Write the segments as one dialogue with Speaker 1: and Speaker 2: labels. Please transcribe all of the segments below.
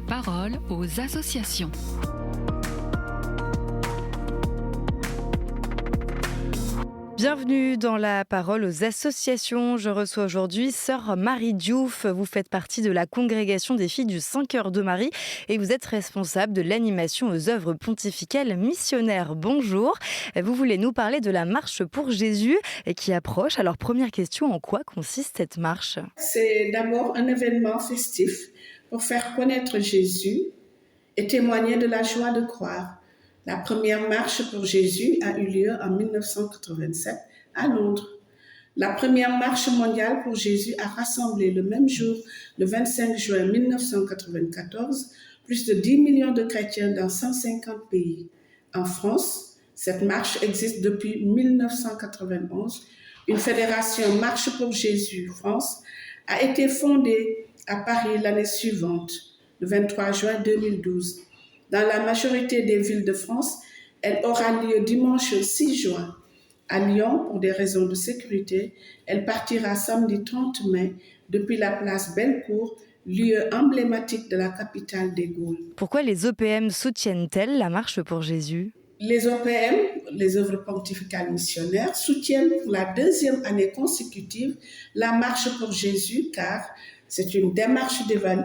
Speaker 1: parole aux associations.
Speaker 2: Bienvenue dans la parole aux associations. Je reçois aujourd'hui Sœur Marie Diouf. Vous faites partie de la congrégation des filles du Saint-Cœur de Marie et vous êtes responsable de l'animation aux œuvres pontificales missionnaires. Bonjour. Vous voulez nous parler de la marche pour Jésus qui approche. Alors première question, en quoi consiste cette marche ?
Speaker 3: C'est d'abord un événement festif pour faire connaître Jésus et témoigner de la joie de croire. La première marche pour Jésus a eu lieu en 1987 à Londres. La première marche mondiale pour Jésus a rassemblé le même jour, le 25 juin 1994, plus de 10 millions de chrétiens dans 150 pays. En France, cette marche existe depuis 1991. Une fédération Marche pour Jésus France a été fondée à Paris l'année suivante, le 23 juin 2012. Dans la majorité des villes de France, elle aura lieu dimanche 6 juin. À Lyon, pour des raisons de sécurité, elle partira samedi 30 mai depuis la place Bellecour, lieu emblématique de la capitale des Gaules.
Speaker 2: Pourquoi les OPM soutiennent-elles la marche pour Jésus ?
Speaker 3: Les OPM, les œuvres pontificales missionnaires, soutiennent pour la deuxième année consécutive la marche pour Jésus car c'est une démarche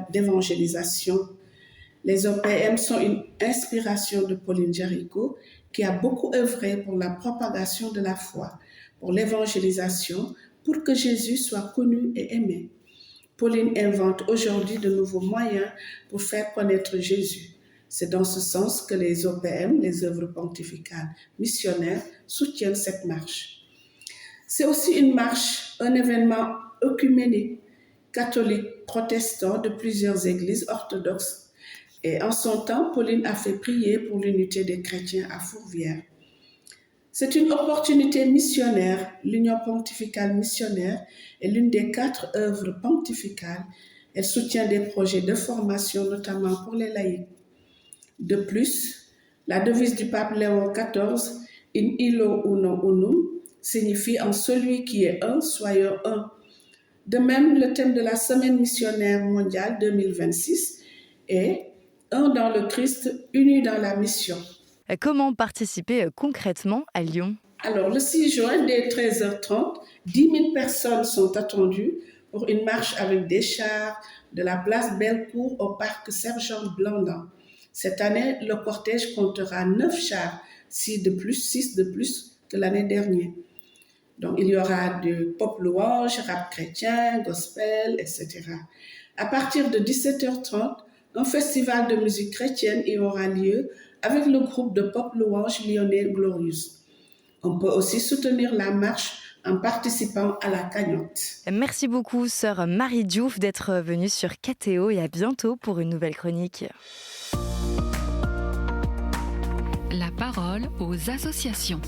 Speaker 3: d'évangélisation. Les OPM sont une inspiration de Pauline Jaricot qui a beaucoup œuvré pour la propagation de la foi, pour l'évangélisation, pour que Jésus soit connu et aimé. Pauline invente aujourd'hui de nouveaux moyens pour faire connaître Jésus. C'est dans ce sens que les OPM, les œuvres pontificales missionnaires, soutiennent cette marche. C'est aussi une marche, un événement œcuménique, catholique, protestant de plusieurs églises orthodoxes. Et en son temps, Pauline a fait prier pour l'unité des chrétiens à Fourvière. C'est une opportunité missionnaire. L'Union pontificale missionnaire est l'une des 4 œuvres pontificales. Elle soutient des projets de formation, notamment pour les laïcs. De plus, la devise du pape Léon XIV, In illo uno unum, signifie en celui qui est un, soyons un. De même, le thème de la Semaine missionnaire mondiale 2026 est un dans le Christ, unis dans la mission.
Speaker 2: Comment participer concrètement à Lyon ?
Speaker 3: Alors, le 6 juin, dès 13h30, 10 000 personnes sont attendues pour une marche avec des chars de la place Bellecour au parc Sergent-Blandan. Cette année, le cortège comptera 9 chars, 6 de plus que l'année dernière. Donc, il y aura du pop louange, rap chrétien, gospel, etc. À partir de 17h30, un festival de musique chrétienne y aura lieu avec le groupe de pop louange lyonnais Glorious. On peut aussi soutenir la marche en participant à la cagnotte.
Speaker 2: Merci beaucoup, Sœur Marie Diouf, d'être venue sur KTO et à bientôt pour une nouvelle chronique.
Speaker 1: La parole aux associations.